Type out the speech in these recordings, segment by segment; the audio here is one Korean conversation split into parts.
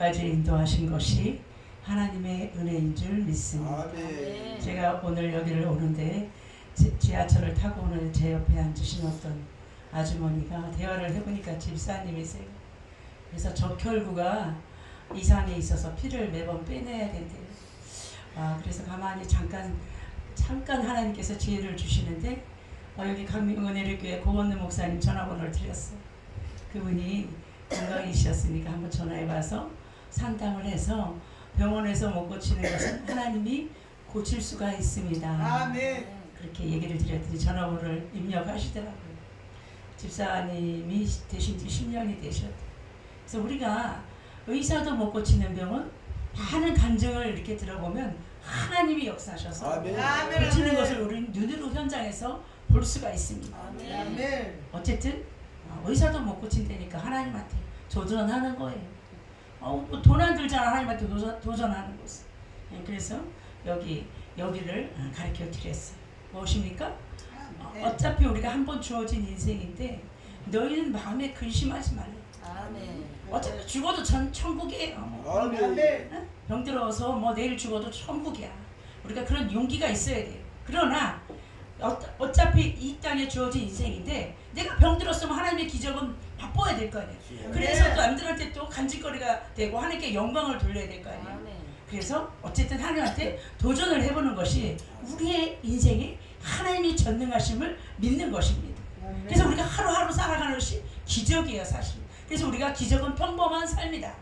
여기까지 인도하신 것이 하나님의 은혜인 줄 믿습니다. 아멘. 제가 오늘 여기를 오는데 지하철을 타고 오는 제 옆에 앉으신 어떤 아주머니가 대화를 해보니까 집사님이세요. 그래서 적혈구가 이상이 있어서 피를 매번 빼내야 된대요. 그래서 가만히 잠깐 하나님께서 지혜를 주시는데 여기 강민은혜교회 고원느 목사님 전화번호를 드렸어요. 그분이 건강이셨으니까 한번 전화해봐서 상담을 해서 병원에서 못 고치는 것은 하나님이 고칠 수가 있습니다. 아멘. 그렇게 얘기를 드렸더니 전화번호를 입력하시더라고요. 집사님이 되신 지 10년이 되셨대요. 그래서 우리가 의사도 못 고치는 병은 많은 간증을 이렇게 들어보면 하나님이 역사하셔서 아멘. 고치는 것을 우리는 눈으로 현장에서 볼 수가 있습니다. 아멘. 어쨌든 의사도 못 고친다니까 하나님한테 도전하는 거예요. 돈 안 들잖아. 하나님한테 도전하는 것은. 그래서 여기를 가르쳐 드렸어요. 무엇입니까? 어차피 우리가 한 번 주어진 인생인데 너희는 마음에 근심하지 말라. 아멘. 어차피 죽어도 천국이에요. 아멘. 병들어서 뭐 내일 죽어도 천국이야. 우리가 그런 용기가 있어야 돼요. 그러나 어차피 이 땅에 주어진 인생인데 내가 병들었으면 하나님의 기적은 맛보아야 될 거 아니에요. 그래서 또 남들한테 또 간직거리가 되고 하나님께 영광을 돌려야 될 거 아니에요. 아멘. 그래서 어쨌든 하나님한테 도전을 해보는 것이 우리의 인생에 하나님이 전능하심을 믿는 것입니다. 그래서 우리가 하루하루 살아가는 것이 기적이에요, 사실. 그래서 우리가 기적은 평범한 삶이다.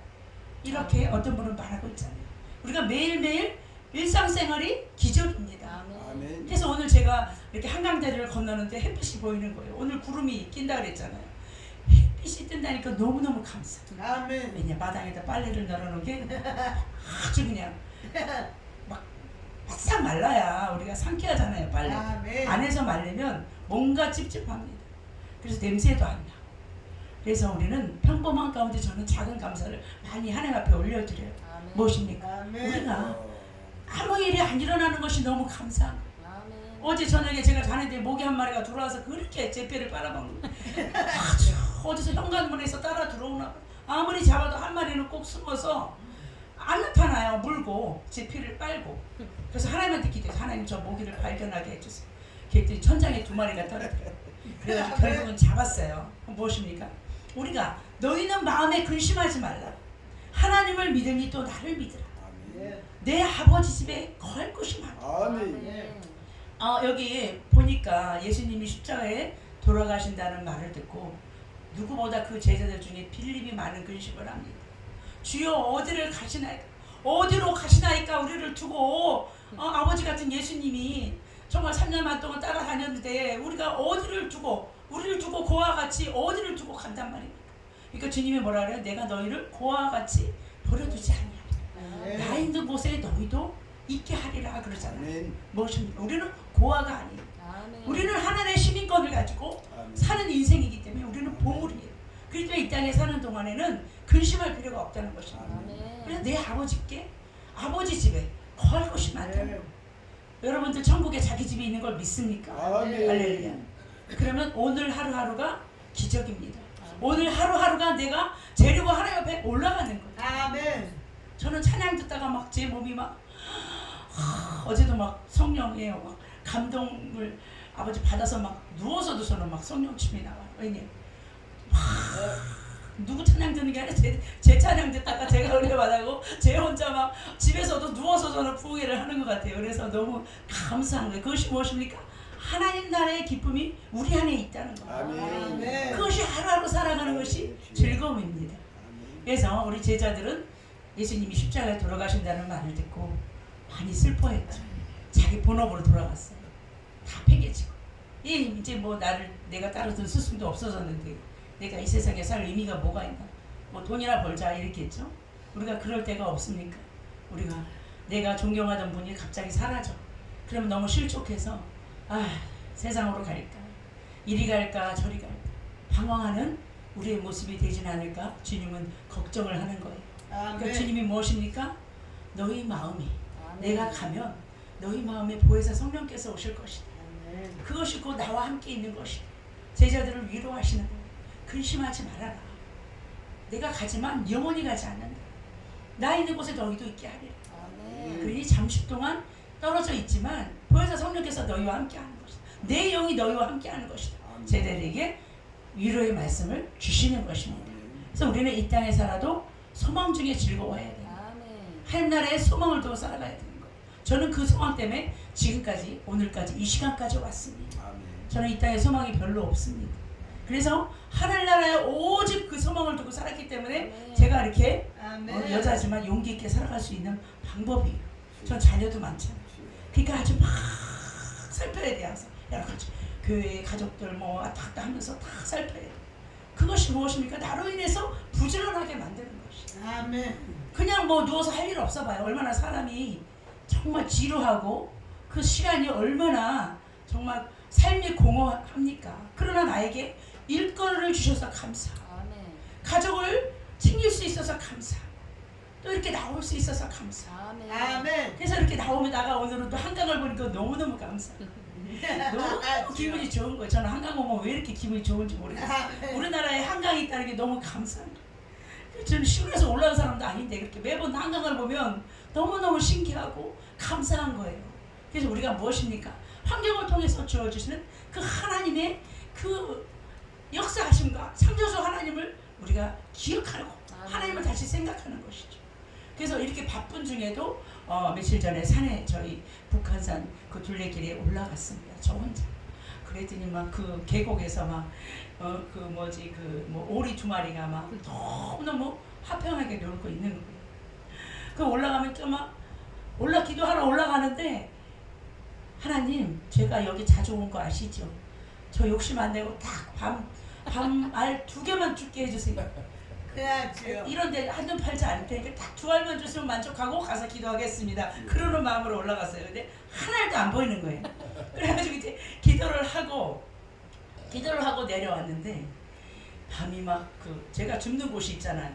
이렇게 어떤 분은 말하고 있잖아요. 우리가 매일매일 일상생활이 기적입니다. 아멘. 그래서 오늘 제가 이렇게 한강다리를 건너는데 햇빛이 보이는 거예요. 오늘 구름이 낀다 그랬잖아요. 햇빛이 뜬다니까 너무너무 감사해요. 아멘. 왜냐, 마당에다 빨래를 널어놓은 게 아주 그냥 막 바싹 말라야 우리가 상쾌하잖아요. 빨래 아멘. 안에서 말리면 뭔가 찝찝합니다. 그래서 냄새도 안 나고. 그래서 우리는 평범한 가운데 저는 작은 감사를 많이 하나님 앞에 올려드려요. 아멘. 무엇입니까? 아멘. 우리가 아무 일이 안 일어나는 것이 너무 감사한 거예요. 아멘. 어제 저녁에 제가 자는데 모기 한 마리가 들어와서 그렇게 제 뼈를 빨아먹는 거예요. 아주 어디서 현관문에서 따라 들어오나 봐요. 아무리 잡아도 한 마리는 꼭 숨어서 안 나타나요. 물고 제 피를 빨고. 그래서 하나님한테 기도해서 하나님 저 모기를 발견하게 해주세요. 그랬더니 천장에 2마리가 떨어져요. 그래서 결국은 잡았어요. 무엇입니까? 우리가 너희는 마음에 근심하지 말라. 하나님을 믿으니 또 나를 믿으라. 아멘. 내 아버지 집에 거할 곳이 많다. 아멘. 여기 보니까 예수님이 십자가에 돌아가신다는 말을 듣고 누구보다 그 제자들 중에 빌립이 많은 근심을 합니다. 주여 어디를 가시나이까? 어디로 가시나이까? 우리를 두고 아버지 같은 예수님이 정말 3년만 동안 따라다녔는데 우리가 어디를 두고 우리를 두고 고아와 같이 어디를 두고 간단 말입니까? 그러니까 주님이 뭐라 그래요? 내가 너희를 고아와 같이 버려두지 않냐. 나 있는 곳에 너희도 있게 하리라 그러잖아요. 무엇입니까? 우리는 고아가 아니에요. 아멘. 우리는 하나님의 시민권을 가지고 사는 인생이기 때문에 우리는 보물이에요. 그렇기 때문에 이 땅에 사는 동안에는 근심할 필요가 없다는 것입니다. 아멘. 그래서 내 아버지께 아버지 집에 거할 곳이 많다는 거예요. 여러분들 천국에 자기 집이 있는 걸 믿습니까? 아멘. 할렐루야. 그러면 오늘 하루하루가 기적입니다. 오늘 하루하루가 내가 재료가 하나님 앞에 올라가는 거예요. 아멘. 저는 찬양 듣다가 막 제 몸이 막 어제도 막 성령이에요. 막 감동을 아버지 받아서 막 누워서도 저는 막 성령 침이 나와요. 왜냐면 누구 찬양 듣는 게 아니라 제 찬양 듣다가 제가 은혜 받고 제 혼자 막 집에서도 누워서 저는 부흥회를 하는 것 같아요. 그래서 너무 감사한 거예요. 그것이 무엇입니까? 하나님 나라의 기쁨이 우리 안에 있다는 거예요. 아멘. 그것이 하루하루 살아가는 것이 즐거움입니다. 그래서 우리 제자들은 예수님이 십자가에 돌아가신다는 말을 듣고 많이 슬퍼했죠. 자기 본업으로 돌아갔어요. 다 팽개치고. 이제 뭐 내가 따르던 스승도 없어졌는데 내가 이 세상에 살 의미가 뭐가 있나? 뭐 돈이나 벌자 이랬겠죠. 우리가 그럴 때가 없습니까? 우리가 내가 존경하던 분이 갑자기 사라져. 그러면 너무 실족해서 세상으로 갈까? 이리 갈까? 저리 갈까? 방황하는 우리의 모습이 되진 않을까? 주님은 걱정을 하는 거예요. 그러니까 주님이 무엇입니까? 너희 마음이 내가 가면 너희 마음에 보혜사 성령께서 오실 것이다. 그것이 곧 나와 함께 있는 것이다. 제자들을 위로하시는 거예요. 근심하지 말아라. 내가 가지만 영원히 가지 않는다. 나 있는 곳에 너희도 있게 하리라. 아멘. 그러니 잠시 동안 떨어져 있지만 보혜사 성령께서 너희와 함께하는 것이다. 내 영이 너희와 함께하는 것이다. 제자들에게 위로의 말씀을 주시는 것입니다. 그래서 우리는 이 땅에 살아도 소망 중에 즐거워해야 됩니다. 아멘. 하늘나라에 소망을 두고 살아가야 되는 거예요. 저는 그 소망 때문에 지금까지 오늘까지 이 시간까지 왔습니다. 저는 이 땅에 소망이 별로 없습니다. 그래서 하늘나라에 오직 그 소망을 두고 살았기 때문에 아멘. 제가 이렇게 아멘. 여자지만 용기 있게 살아갈 수 있는 방법이에요. 전 자녀도 많잖아요. 그러니까 아주 막 살펴야 돼요. 항상 여러 가지 교회 가족들 뭐 왔다 갔다 하면서 다 살펴야 돼요. 그것이 무엇입니까? 나로 인해서 부지런하게 만드는 것이죠. 아멘. 그냥 뭐 누워서 할 일 없어 봐요. 얼마나 사람이 정말 지루하고 그 시간이 얼마나 정말 삶이 공허합니까? 그러나 나에게 일거리를 주셔서 감사. 아멘. 가족을 챙길 수 있어서 감사. 또 이렇게 나올 수 있어서 감사. 아멘. 아멘. 그래서 이렇게 나오면 나가 오늘은 또 한강을 보니까 너무너무 감사. 너무 기분이 좋은 거예요. 저는 한강 오면 왜 이렇게 기분이 좋은지 모르겠어요. 우리나라에 한강이 있다는 게 너무 감사합니다. 저는 시골에서 올라온 사람도 아닌데 이렇게 매번 한강을 보면 너무너무 신기하고 감사한 거예요. 그래서 우리가 무엇입니까? 환경을 통해서 주어주시는 그 하나님의 그 역사하심과 창조주 하나님을 우리가 기억하고 하나님을 다시 생각하는 것이죠. 그래서 이렇게 바쁜 중에도 며칠 전에 산에 저희 북한산 그 둘레길에 올라갔습니다. 저 혼자. 그랬더니 막 그 계곡에서 막 그 뭐지 그 뭐 오리 두 마리가 막 너무너무 화평하게 놀고 있는 거예요. 그 올라가면 또 막 기도하러 올라가는데 하나님 제가 여기 자주 온 거 아시죠? 저 욕심 안 내고 딱 밤알 2개만 죽게 해주세요. 그래야지요. 이런데 한눈 팔지 않을 테니까 딱 2알만 주시면 만족하고 가서 기도하겠습니다. 그러는 마음으로 올라갔어요. 근데 한 알도 안 보이는 거예요. 그래가지고 이제 기도를 하고 내려왔는데 밤이 막 그 제가 죽는 곳이 있잖아요.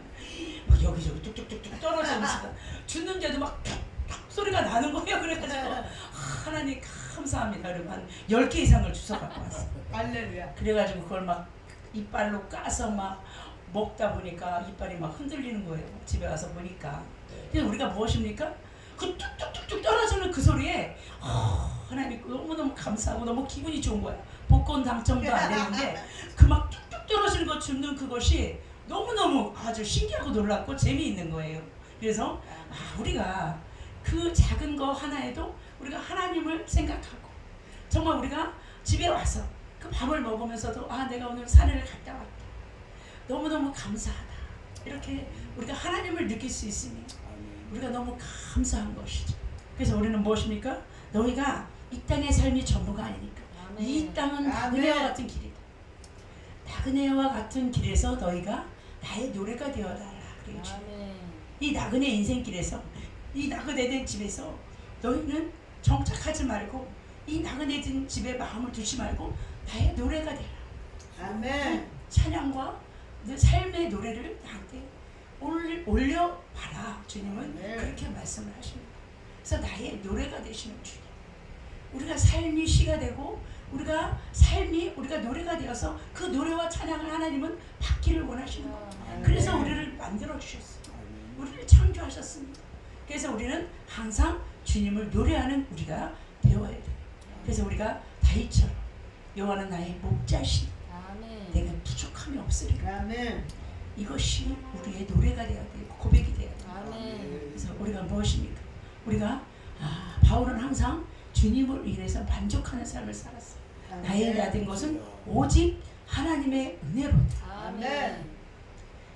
막 여기저기 뚝뚝뚝뚝 떨어지면서 죽는데도 막 탁탁 소리가 나는 거예요. 그래가지고 하나님 감사합니다. 그리고 한 10개 이상을 주워 갖고 왔어요. 할렐루야. 그래가지고 그걸 막 이빨로 까서 막 먹다 보니까 이빨이 막 흔들리는 거예요. 집에 와서 보니까. 그래서 우리가 무엇입니까? 그 뚝뚝뚝뚝 떨어지는 그 소리에 하나님 너무너무 감사하고 너무 기분이 좋은 거야. 복권 당첨도 안 됐는데 그 막 뚝뚝 떨어지는 거 줍는 그것이 너무너무 아주 신기하고 놀랍고 재미있는 거예요. 그래서 우리가 그 작은 거 하나에도 우리가 하나님을 생각하고 정말 우리가 집에 와서 그 밥을 먹으면서도 내가 오늘 산을 갔다 왔다. 너무너무 감사하다. 이렇게 우리가 하나님을 느낄 수 있으니 우리가 너무 감사한 것이죠. 그래서 우리는 무엇입니까? 너희가 이 땅의 삶이 전부가 아니니까. 아멘. 이 땅은 나그네와 같은 길이다. 나그네와 같은 길에서 너희가 나의 노래가 되어달라. 그랬죠. 아멘. 이 나그네 인생길에서 이 나그네된 집에서 너희는 정착하지 말고 이 나그네된 집에 마음을 두지 말고 나의 노래가 되라. 아멘. 찬양과 내 삶의 노래를 나한테 올려봐라. 주님은 네. 그렇게 말씀을 하십니다. 그래서 나의 노래가 되시는 주님. 우리가 삶이 시가 되고 우리가 삶이 우리가 노래가 되어서 그 노래와 찬양을 하나님은 받기를 원하시는 거예요. 그래서 우리를 만들어 주셨어요. 우리를 창조하셨습니다. 그래서 우리는 항상 주님을 노래하는 우리가 되어야 돼요. 그래서 우리가 다윗처럼 여호와는 나의 목자시니 아멘. 내가 부족함이 없으리라. 아멘. 이것이 우리의 노래가 되어야 돼요. 고백이 되어야 돼요. 아멘. 그래서 우리가 무엇입니까? 우리가 바울은 항상 주님을 위해서 만족하는 삶을 살았어요. 나의 나된 것은 오직 하나님의 은혜로다. 아멘.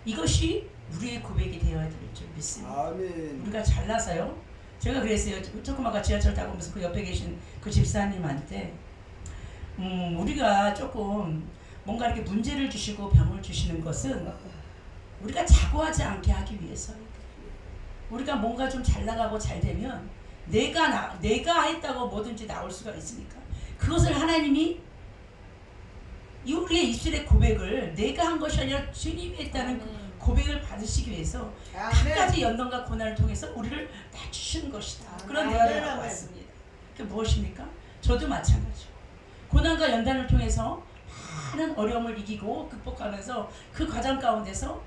이것이 우리의 고백이 되어야 될 줄 믿습니다. 아멘. 우리가 잘나서요. 제가 그랬어요. 조금 아까 지하철 타고 오면서 그 옆에 계신 그 집사님한테 우리가 조금 뭔가 이렇게 문제를 주시고 병을 주시는 것은 우리가 자고하지 않게 하기 위해서입니다. 우리가 뭔가 좀 잘 나가고 잘 되면 내가 했다고 뭐든지 나올 수가 있으니까 그것을 하나님이 우리의 입술의 고백을 내가 한 것이 아니라 주님이 했다는 아멘. 고백을 받으시기 위해서 각가지 연단과 고난을 통해서 우리를 낮추시는 것이다. 그런 아멘. 대화를 하고 왔습니다. 그게 무엇입니까? 저도 마찬가지죠. 고난과 연단을 통해서 많은 어려움을 이기고 극복하면서 그 과정 가운데서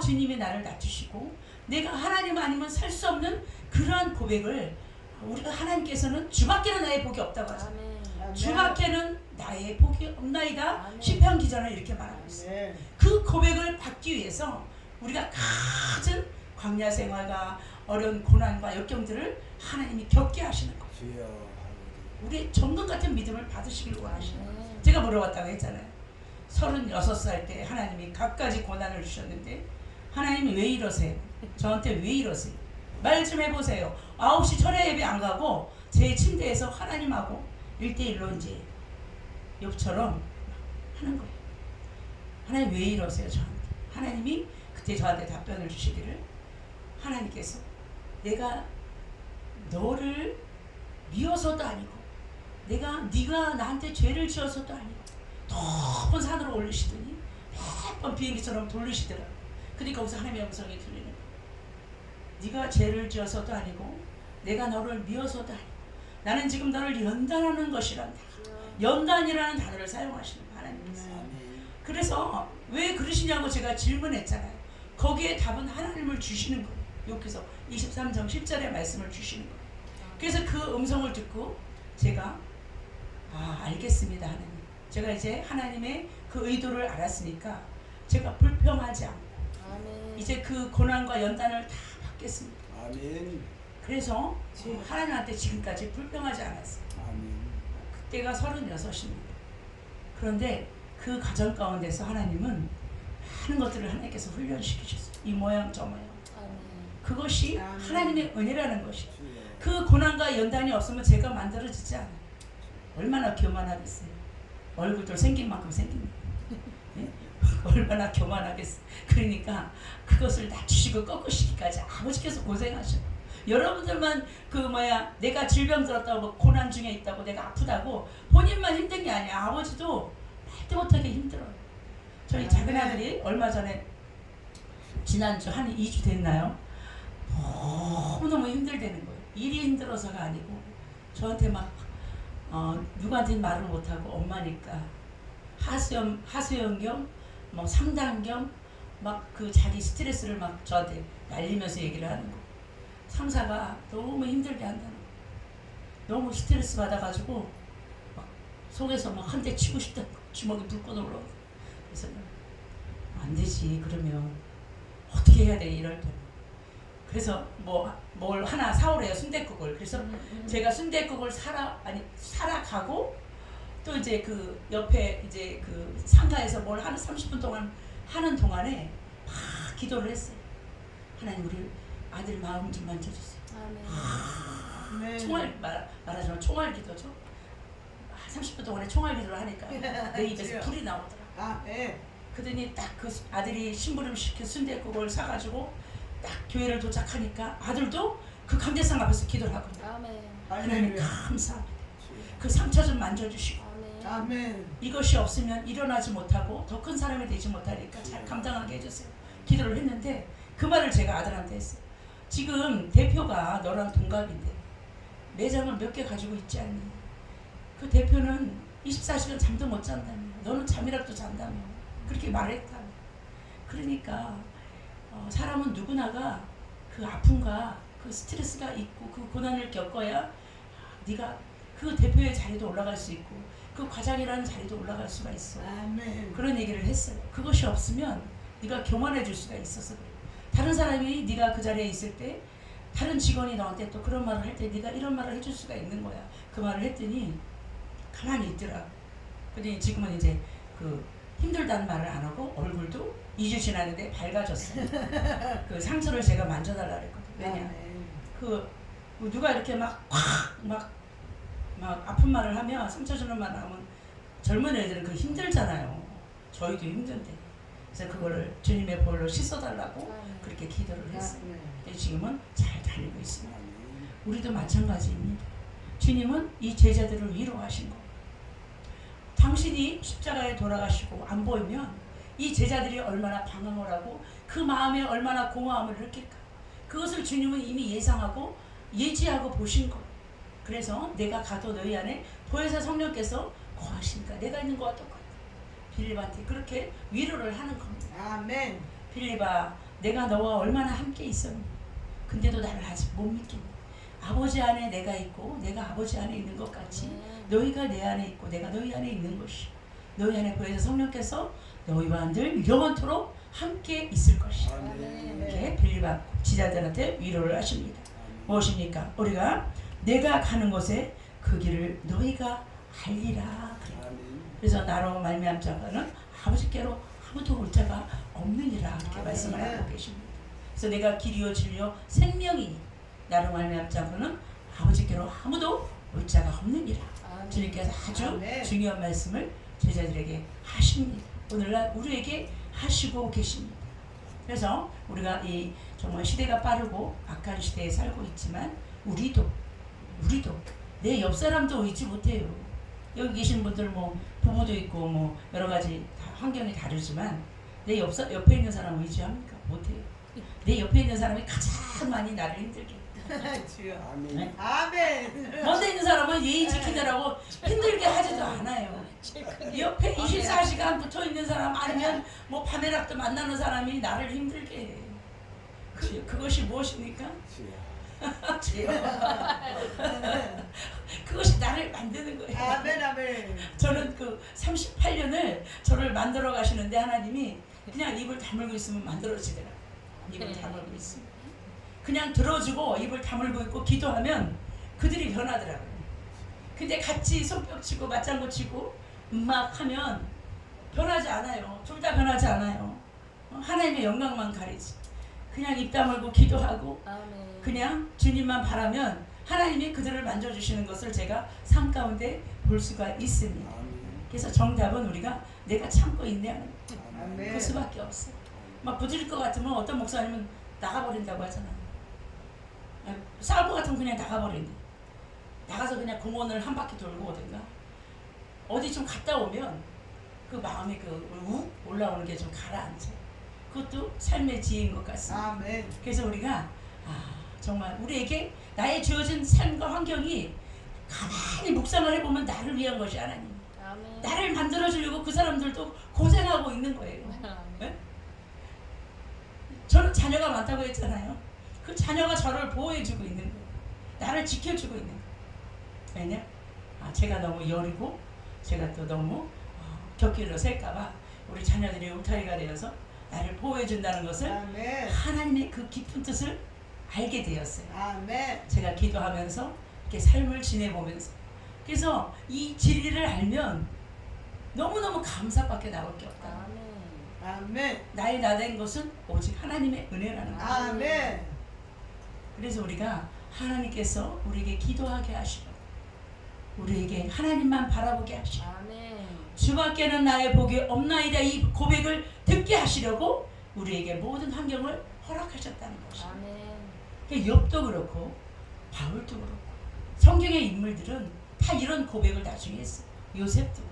주님이 나를 낮추시고 내가 하나님 아니면 살 수 없는 그러한 고백을 우리가 하나님께서는 주밖에는 나의 복이 없다고 하잖아요. 아멘. 주밖에는 나의 복이 없나이다. 아멘. 시편 기전을 이렇게 말하고 있어요. 아멘. 그 고백을 받기 위해서 우리가 갖은 광야 생활과 어려운 고난과 역경들을 하나님이 겪게 하시는 거예요. 주여. 우리 정금 같은 믿음을 받으시길 원하시는 거예요. 아멘. 제가 물어봤다고 했잖아요. 36살 때 하나님이 갖가지 고난을 주셨는데 하나님이 왜 이러세요? 저한테 왜 이러세요? 말 좀 해보세요. 9시 철야 예배 안 가고 제 침대에서 하나님하고 1대1로 이제 욥처럼 하는 거예요. 하나님 왜 이러세요 저한테? 하나님이 그때 저한테 답변을 주시기를, 하나님께서 내가 너를 미워서도 아니고 네가 나한테 죄를 지어서도 아니고 높은 산으로 올리시더니 몇 번 비행기처럼 돌리시더라. 그러니까 거기서 하나님의 음성이 들리는 거예요. 네가 죄를 지어서도 아니고 내가 너를 미워서도 아니고 나는 지금 너를 연단하는 것이란다. 연단이라는 단어를 사용하시는 거예요, 하나님께서. 그래서 왜 그러시냐고 제가 질문했잖아요. 거기에 답은 하나님을 주시는 거예요. 여기서 23장 10절의 말씀을 주시는 거예요. 그래서 그 음성을 듣고 제가 알겠습니다 하나님. 제가 이제 하나님의 그 의도를 알았으니까 제가 불평하지 않고 아멘. 이제 그 고난과 연단을 다 받겠습니다. 아멘. 그래서 하나님한테 지금까지 불평하지 않았어요. 아멘. 그때가 36입니다. 그런데 그 가정 가운데서 하나님은 많은 것들을 하나님께서 훈련시키셨어요. 이 모양 저 모양. 아멘. 그것이 아멘. 하나님의 은혜라는 것이. 주여. 그 고난과 연단이 없으면 제가 만들어지지 않아요. 얼마나 교만하겠어요. 얼굴도 생긴 만큼 생깁니다. 예? 얼마나 교만하겠어요. 그러니까 그것을 낮추시고 꺾으시기까지 아버지께서 고생하셔. 여러분들만 내가 질병 들었다고 고난 중에 있다고 내가 아프다고 본인만 힘든 게 아니야. 아버지도 말도 못하게 힘들어요. 저희 작은 아들이 얼마 전에 지난주 한 2주 됐나요? 너무너무 힘들다는 거예요. 일이 힘들어서가 아니고 저한테 막 누구한테 말을 못하고 엄마니까 하소연 겸 뭐 상담 겸 막 그 자기 스트레스를 막 저한테 날리면서 얘기를 하는 거. 상사가 너무 힘들게 한다는 거. 너무 스트레스 받아가지고 막 속에서 막 한 대 치고 싶다. 주먹이 불끈 올라오고. 그래서 안 되지. 그러면 어떻게 해야 돼 이럴 때. 그래서 뭘 하나 사오래요. 순댓국을. 그래서 제가 순댓국을 사러 가고 또 이제 그 옆에 이제 그 상가에서 뭘 하는 30분 동안 하는 동안에 막 기도를 했어요. 하나님 우리 아들 마음 좀 만져주세요. 아멘. 총알 말하자면 총알 기도죠. 30분 동안에 총알 기도를 하니까 내 입에서 불이 나오더라. 그러더니 딱 그 아들이 심부름 시킨 순댓국을 사가지고 딱 교회를 도착하니까 아들도 그 감대상 앞에서 기도를 하고 아멘. 하나님 감사합니다. 그 상처 좀 만져주시고 아멘. 아멘. 이것이 없으면 일어나지 못하고 더 큰 사람이 되지 못하니까 잘 감당하게 해주세요. 기도를 했는데 그 말을 제가 아들한테 했어요. 지금 대표가 너랑 동갑인데 매장을 몇 개 가지고 있지 않니? 그 대표는 24시간 잠도 못 잔다며. 너는 잠이라도 잔다며. 그렇게 말했다며. 그러니까 사람은 누구나가 그 아픔과 그 스트레스가 있고 그 고난을 겪어야 네가 그 대표의 자리도 올라갈 수 있고 그 과장이라는 자리도 올라갈 수가 있어. 아멘. 그런 얘기를 했어요. 그것이 없으면 네가 교만해질 수가 있어서 그래. 다른 사람이 네가 그 자리에 있을 때 다른 직원이 너한테 또 그런 말을 할 때 네가 이런 말을 해줄 수가 있는 거야. 그 말을 했더니 가만히 있더라. 근데 지금은 이제 그 힘들다는 말을 안 하고 얼굴도 2주 지났는데 밝아졌어요. 그 상처를 제가 만져달라 그랬거든요. 왜냐? 그 누가 이렇게 막 아픈 말을 하면 상처 주는 말을 하면 젊은 애들은 그 힘들잖아요. 저희도 힘든데. 그래서 그거를 주님의 볼로 씻어달라고 그렇게 기도를 했어요. 근데 지금은 잘 다니고 있습니다. 우리도 마찬가지입니다. 주님은 이 제자들을 위로하신 거예요. 당신이 십자가에 돌아가시고 안 보이면 이 제자들이 얼마나 방황을 하고 그 마음에 얼마나 공허함을 느낄까. 그것을 주님은 이미 예상하고 예지하고 보신 거예요. 그래서 내가 가도 너희 안에 보혜사 성령께서 거하시니까 내가 있는 것과 똑같아. 빌립한테 그렇게 위로를 하는 겁니다. 아멘. 빌립아 내가 너와 얼마나 함께 있었는데 근데도 나를 아직 못 믿겠니? 아버지 안에 내가 있고 내가 아버지 안에 있는 것 같이 너희가 내 안에 있고 내가 너희 안에 있는 것이 너희 안에 보여서 성령께서 너희와 늘 영원토록 함께 있을 것이다. 이렇게 빌립보 지자들한테 위로를 하십니다. 무엇입니까? 우리가 내가 가는 곳에 그 길을 너희가 알리라. 그래서 나로 말미암 자가는 아버지께로 아무도 올 자가 없느니라 이렇게 말씀을 하고 계십니다. 그래서 내가 길이요 진리요 생명이니 나로 말미암 자가는 아버지께로 아무도 올 자가 없느니라. 주님께서 아주 중요한 말씀을 제자들에게 하십니다. 오늘날 우리에게 하시고 계십니다. 그래서 우리가 이 정말 시대가 빠르고 악한 시대에 살고 있지만 우리도 내 옆 사람도 잊지 못해요. 여기 계신 분들 뭐 부부도 있고 뭐 여러 가지 환경이 다르지만 내 옆에 있는 사람을 의지합니까? 못해요. 내 옆에 있는 사람이 가장 많이 나를 힘들게 해요. 주여. 아멘. 아멘. 먼저 있는 사람은 예의 지키느라고 힘들게 하지도 않아요. 옆에 24시간 붙어 있는 사람 아니면 뭐 밤에라도 만나는 사람이 나를 힘들게 해. 그것이 무엇입니까? 그것이 나를 만드는 거예요. 아멘 아멘. 저는 그 38년을 저를 만들어 가시는데 하나님이 그냥 입을 다물고 있으면 만들어지더라고요. 입을 다물고 있으면 그냥 들어주고 입을 다물고 있고 기도하면 그들이 변하더라고요. 근데 같이 손뼉 치고 맞장구 치고 막 하면 변하지 않아요. 둘 다 변하지 않아요. 하나님의 영광만 가리지. 그냥 입 다물고 기도하고 그냥 주님만 바라면 하나님이 그들을 만져주시는 것을 제가 삶 가운데 볼 수가 있습니다. 그래서 정답은 우리가 내가 참고 인내하는 그 수밖에 없어요. 막 부딪힐 것 같으면 어떤 목사님은 나가버린다고 하잖아요. 싸울 것 같으면 그냥 나가버린대. 나가서 그냥 공원을 한 바퀴 돌고 오든가 어디 좀 갔다 오면 그 마음에 그 올라오는 게 좀 가라앉아요. 그것도 삶의 지혜인 것 같습니다. 아멘. 그래서 우리가 정말 우리에게 나의 주어진 삶과 환경이 가만히 묵상을 해보면 나를 위한 것이 하나님. 나를 만들어주려고 그 사람들도 고생하고 있는 거예요. 네? 저는 자녀가 많다고 했잖아요. 그 자녀가 저를 보호해주고 있는 거예요. 나를 지켜주고 있는 거예요. 왜냐? 제가 너무 여리고 제가 또 너무 곁길로 셀까봐 우리 자녀들이 울타리가 되어서 나를 보호해준다는 것을 아멘. 하나님의 그 깊은 뜻을 알게 되었어요. 아멘. 제가 기도하면서 이렇게 삶을 지내보면서 그래서 이 진리를 알면 너무너무 감사밖에 나올 게 없다. 아멘. 나의 나된 것은 오직 하나님의 은혜라는 거예요. 아멘. 그래서 우리가 하나님께서 우리에게 기도하게 하시고 우리에게 하나님만 바라보게 하시고 주밖에는 나의 복이 없나이다 이 고백을 듣게 하시려고 우리에게 모든 환경을 허락하셨다는 것입니다. 욥도 그렇고 바울도 그렇고 성경의 인물들은 다 이런 고백을 나중에 했어요. 요셉도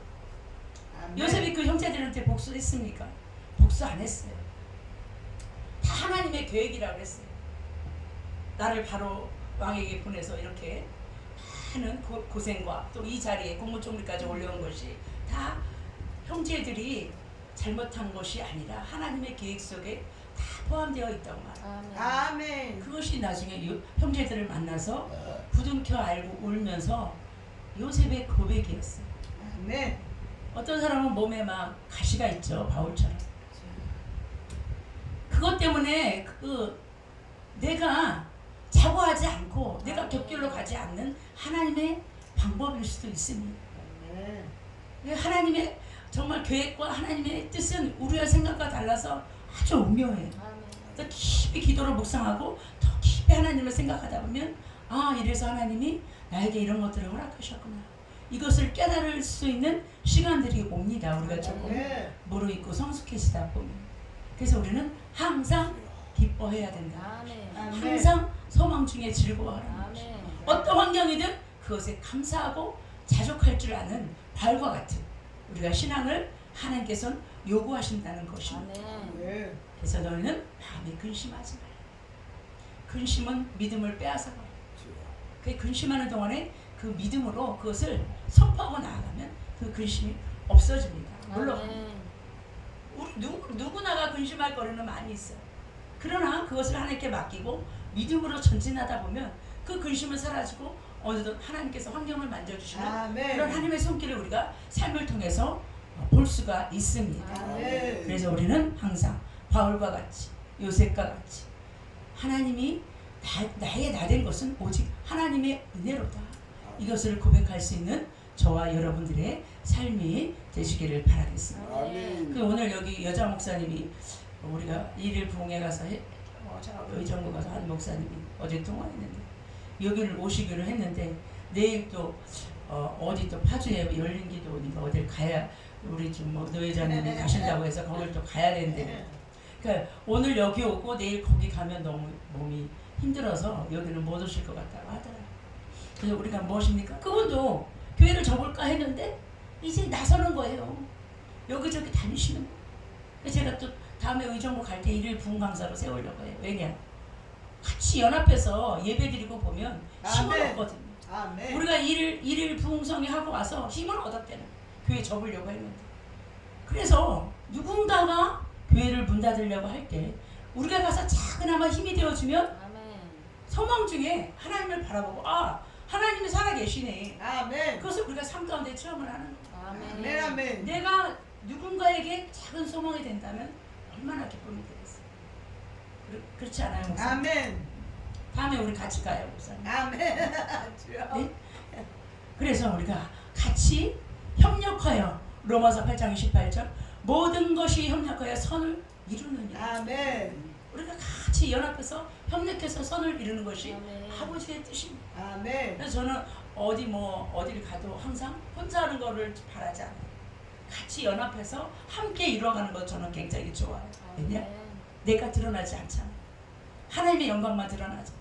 아멘. 요셉이 그 형제들한테 복수했습니까? 복수 안 했어요. 다 하나님의 계획이라고 했어요. 나를 바로 왕에게 보내서 이렇게 많은 고생과 또 이 자리에 국무총리까지 올려온 것이 다 형제들이 잘못한 것이 아니라 하나님의 계획 속에 다 포함되어 있다고 말합니다. 아멘. 그것이 나중에 형제들을 만나서 부둥켜 알고 울면서 요셉의 고백이었어요. 아멘. 어떤 사람은 몸에 막 가시가 있죠. 바울처럼. 그것 때문에 내가 자고하지 않고 내가 곁길로 가지 않는 하나님의 방법일 수도 있습니다. 하나님의 정말 계획과 하나님의 뜻은 우리의 생각과 달라서 아주 오묘해요. 더 깊이 기도를 묵상하고 더 깊이 하나님을 생각하다 보면 이래서 하나님이 나에게 이런 것들을 허락하셨구나. 이것을 깨달을 수 있는 시간들이 옵니다. 우리가 조금 무르익고 성숙해지다 보면. 그래서 우리는 항상 기뻐해야 된다. 항상 소망 중에 즐거워하라. 어떤 환경이든 그것에 감사하고 자족할 줄 아는 발과 같은 우리가 신앙을 하나님께서는 요구하신다는 것입니다. 그래서 너희는 마음에 근심하지 말라. 근심은 믿음을 빼앗아가요. 그 근심하는 동안에 그 믿음으로 그것을 선포하고 나아가면 그 근심이 없어집니다. 물론 우리 누구나가 근심할 거리는 많이 있어요. 그러나 그것을 하나님께 맡기고 믿음으로 전진하다 보면 그 근심은 사라지고 어느덧 하나님께서 환경을 만져주시는 아멘. 그런 하나님의 손길을 우리가 삶을 통해서 볼 수가 있습니다. 아멘. 그래서 우리는 항상 바울과 같이 요셉과 같이 하나님이 나의 나된 것은 오직 하나님의 은혜로다. 이것을 고백할 수 있는 저와 여러분들의 삶이 되시기를 바라겠습니다. 아멘. 그 오늘 여기 여자 목사님이 우리가 일일 부흥회 가서 의정부 가서 한 목사님이 어제 통화했는데 여기를 오시기로 했는데 내일 또 어디 또 파주에 열린기도니까 어딜 가야 우리 좀 뭐 노회장님이 가신다고 해서 거길 또 가야 되는데 그러니까 오늘 여기 오고 내일 거기 가면 너무 몸이 힘들어서 여기는 못 오실 것 같다고 하더라고요. 그래서 우리가 무엇입니까? 그분도 교회를 접을까 했는데 이제 나서는 거예요. 여기저기 다니시는 거예요. 그래서 제가 또 다음에 의정부 갈 때 일일 부흥 강사로 세우려고 해요. 왜냐? 같이 연합해서 예배드리고 보면 힘을 아멘. 얻거든요. 아멘. 우리가 일일 부흥성회 하고 와서 힘을 얻었대는 교회 접으려고 했는데 그래서 누군가가 교회를 문 닫으려고 할 때 우리가 가서 작은아마 힘이 되어주면 아멘. 소망 중에 하나님을 바라보고 아 하나님이 살아계시네. 아멘. 그것을 우리가 삶 가운데 체험을 하는 거예요. 아멘. 아멘. 내가 누군가에게 작은 소망이 된다면 얼마나 기쁨이 되겠어요. 그렇지 않아요, 목사님? 아멘. 다음에 우리 같이 가요, 목사님. 아멘. 네? 그래서 우리가 같이 협력하여 로마서 8장 28절 모든 것이 협력하여 선을 이루느니라. 아멘. 우리가 같이 연합해서 협력해서 선을 이루는 것이 아멘. 아버지의 뜻입니다. 아멘. 그래서 저는 어디를 가도 항상 혼자 하는 거를 바라지 않아요. 같이 연합해서 함께 이루어가는 것 저는 굉장히 좋아요. 왜냐? 내가 드러나지 않잖아. 하나님의 영광만 드러나죠.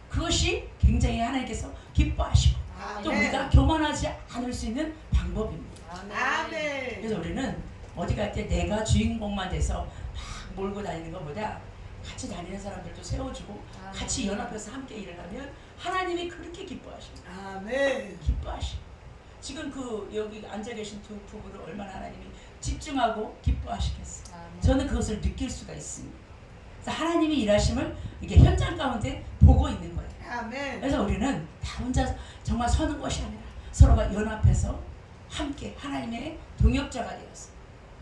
그것이 굉장히 하나님께서 기뻐하시고 또 아멘. 우리가 교만하지 않을 수 있는 방법입니다. 아멘. 그래서 우리는 어디 갈 때 내가 주인공만 돼서 막 몰고 다니는 것보다 같이 다니는 사람들도 세워주고 같이 연합해서 함께 일을 하면 하나님이 그렇게 기뻐하십니다. 아멘. 기뻐하시고 지금 그 여기 앉아 계신 두 부부를 얼마나 하나님이 집중하고 기뻐하시겠어요. 저는 그것을 느낄 수가 있습니다. 그래서 하나님이 일하심을 이게 현장 가운데 보고 있는 거예요. 아멘. 그래서 우리는 다 혼자 정말 서는 것이 아니라 서로가 연합해서 함께 하나님의 동역자가 되어서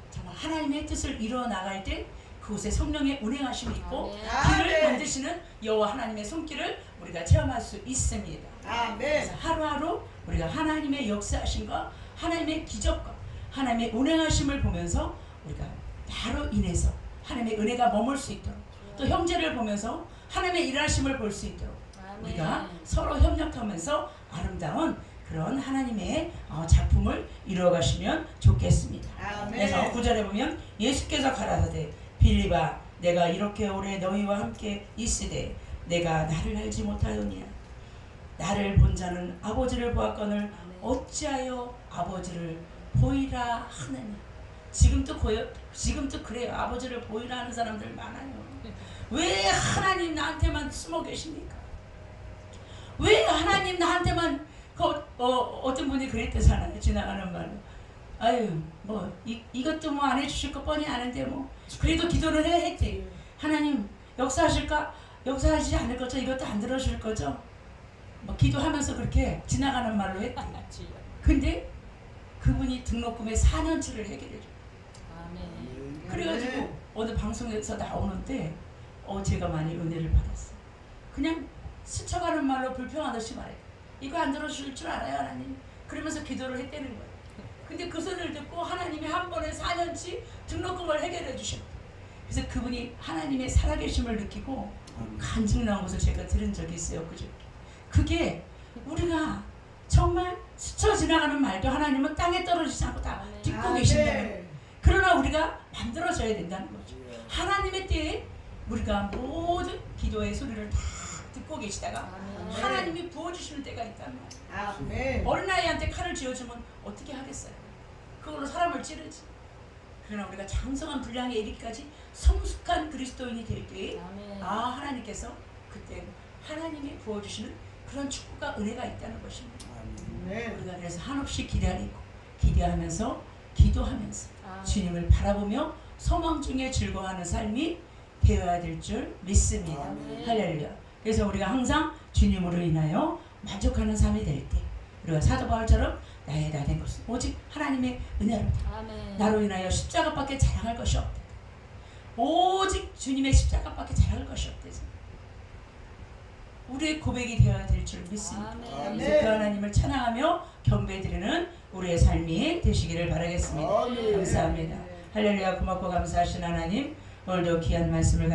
정말 하나님의 뜻을 이루어 나갈 때 그곳에 성령의 운행하심이 있고 길을 아멘. 만드시는 여호와 하나님의 손길을 우리가 체험할 수 있습니다. 아멘. 그래서 하루하루 우리가 하나님의 역사하심과 하나님의 기적과 하나님의 운행하심을 보면서 우리가 나로 인해서 하나님의 은혜가 머물 수 있도록 또 형제를 보면서 하나님의 일하심을 볼 수 있도록 우리가 서로 협력하면서 아름다운 그런 하나님의 작품을 이루어가시면 좋겠습니다. 아멘. 그래서 9절에 보면 예수께서 가라사대 빌립아 내가 이렇게 오래 너희와 함께 있으되 내가 나를 알지 못하였느냐 나를 본 자는 아버지를 보았거늘 어찌하여 아버지를 보이라 하느냐. 지금도 그래요. 아버지를 보이라 하는 사람들 많아요. 왜 하나님 나한테만 숨어 계십니까? 왜 하나님 나한테만 어떤 분이 그랬대잖아요. 지나가는 말로 아유 뭐 이것도 뭐 안 해주실 거 뻔히 아는데 뭐 그래도 기도를 했지. 하나님 역사하실까? 역사하시지 않을 거죠? 이것도 안 들어줄 거죠? 뭐 기도하면서 그렇게 지나가는 말로 했대. 근데 그분이 등록금의 4년치를 해결해 줘. 그래가지고 어느 방송에서 나오는데 제가 많이 은혜를 받았어요. 그냥 스쳐가는 말로 불평하듯이 말해. 이거 안 들어줄 줄 알아요 하나님? 그러면서 기도를 했다는 거예요. 근데 그 소리를 듣고 하나님이 한 번에 4년치 등록금을 해결해 주셨어요. 그래서 그분이 하나님의 살아계심을 느끼고 간증 나온 것을 제가 들은 적이 있어요. 그게 우리가 정말 스쳐 지나가는 말도 하나님은 땅에 떨어지지 않고 다 듣고 계신다는 거예요. 그러나 우리가 만들어져야 된다는 거죠. 하나님의 때에 우리가 모든 기도의 소리를 다 듣고 계시다가 하나님이 부어주시는 때가 있다는 거예요. 아멘. 어린아이한테 칼을 쥐어주면 어떻게 하겠어요? 그걸로 사람을 찌르지. 그러나 우리가 장성한 분량에 이르기까지 성숙한 그리스도인이 될 때에 하나님께서 그때 하나님이 부어주시는 그런 축복과 은혜가 있다는 것입니다. 우리가 그래서 한없이 기대하면서 기도하면서 주님을 바라보며 소망 중에 즐거워하는 삶이 되어야 될 줄 믿습니다. 아멘. 할렐루야. 그래서 우리가 항상 주님으로 인하여 만족하는 삶이 될 때 우리가 사도 바울처럼 나의 다 된 것은 오직 하나님의 은혜로다. 아멘. 나로 인하여 십자가밖에 자랑할 것이 없다. 오직 주님의 십자가밖에 자랑할 것이 없다. 우리의 고백이 되어야 될 줄 믿습니다. 아멘. 그래서 그 하나님을 찬양하며 경배드리는 우리의 삶이 되시기를 바라겠습니다. 아멘. 감사합니다. 할렐루야. 고맙고 감사하신 하나님, 오늘도 귀한 말씀을